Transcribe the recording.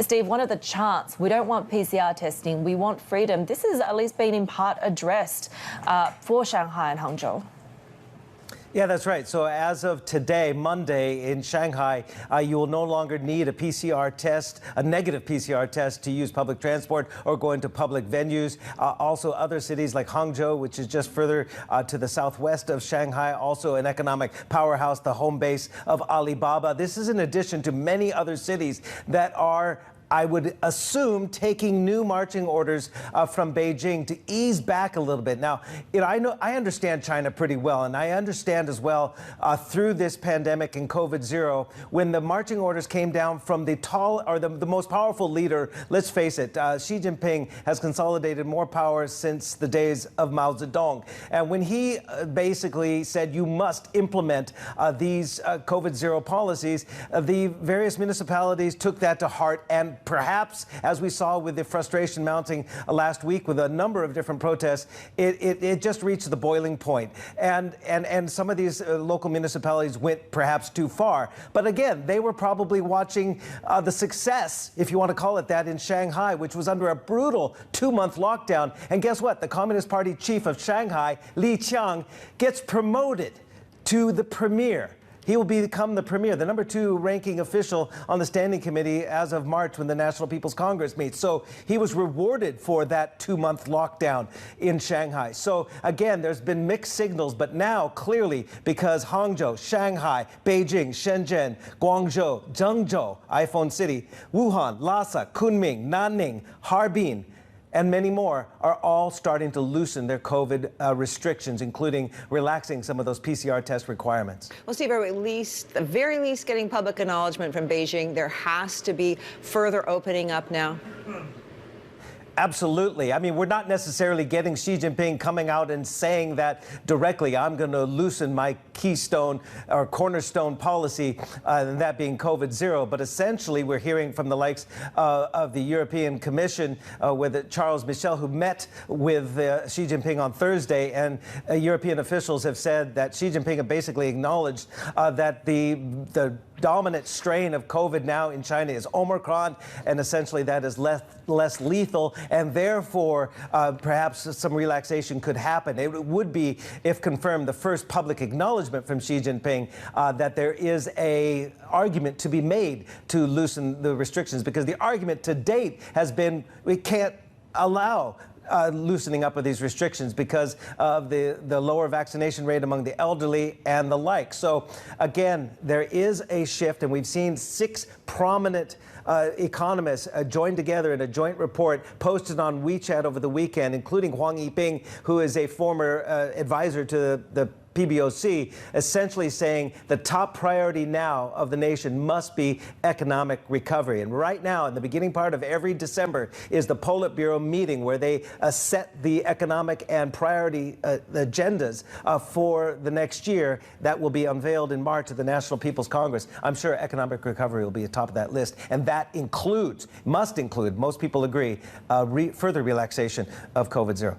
Steve, one of the chants, we don't want PCR testing, we want freedom. This has at least been in part addressed for Shanghai and Hangzhou. Yeah, that's right. So as of today, Monday, in Shanghai, you will no longer need a PCR test, a negative PCR test, to use public transport or go into public venues. Also, other cities like Hangzhou, which is just further to the southwest of Shanghai, also an economic powerhouse, the home base of Alibaba. This is in addition to many other cities that are, I would assume, taking new marching orders from Beijing to ease back a little bit. Now, I understand China pretty well, and I understand as well through this pandemic and COVID-0, when the marching orders came down from the most powerful leader, let's face it, Xi Jinping has consolidated more power since the days of Mao Zedong. And when he basically said you must implement these COVID-0 policies, the various municipalities took that to heart, and perhaps, as we saw with the frustration mounting last week with a number of different protests, it just reached the boiling point. And some of these local municipalities went perhaps too far. But again, they were probably watching the success, if you want to call it that, in Shanghai, which was under a brutal 2-month lockdown. And guess what? The Communist Party chief of Shanghai, Li Qiang, gets promoted to the premier. He will become the premier, the number 2 ranking official on the standing committee as of March when the National People's Congress meets. So he was rewarded for that 2-month lockdown in Shanghai. So again, there's been mixed signals, but now clearly, because Hangzhou, Shanghai, Beijing, Shenzhen, Guangzhou, Zhengzhou, iPhone City, Wuhan, Lhasa, Kunming, Nanning, Harbin, and many more are all starting to loosen their COVID restrictions, including relaxing some of those PCR test requirements. Well, Steve, at the very least, getting public acknowledgement from Beijing, there has to be further opening up now. Absolutely. I mean, we're not necessarily getting Xi Jinping coming out and saying that directly. I'm going to loosen my keystone or cornerstone policy, and that being COVID-0. But essentially, we're hearing from the likes of the European Commission with Charles Michel, who met with Xi Jinping on Thursday. And European officials have said that Xi Jinping have basically acknowledged that the dominant strain of COVID now in China is Omicron, and essentially that is less lethal, and therefore perhaps some relaxation could happen. It would be, if confirmed, the first public acknowledgement from Xi Jinping that there is an argument to be made to loosen the restrictions, because the argument to date has been we can't allow loosening up of these restrictions because of the lower vaccination rate among the elderly and the like. So again, there is a shift, and we've seen 6 prominent economists join together in a joint report posted on WeChat over the weekend, including Huang Yiping, who is a former advisor to the PBOC, essentially saying the top priority now of the nation must be economic recovery. And right now, in the beginning part of every December, is the Politburo meeting where they set the economic and priority agendas for the next year that will be unveiled in March at the National People's Congress. I'm sure economic recovery will be at top of that list, and that must include, most people agree, further relaxation of COVID-0.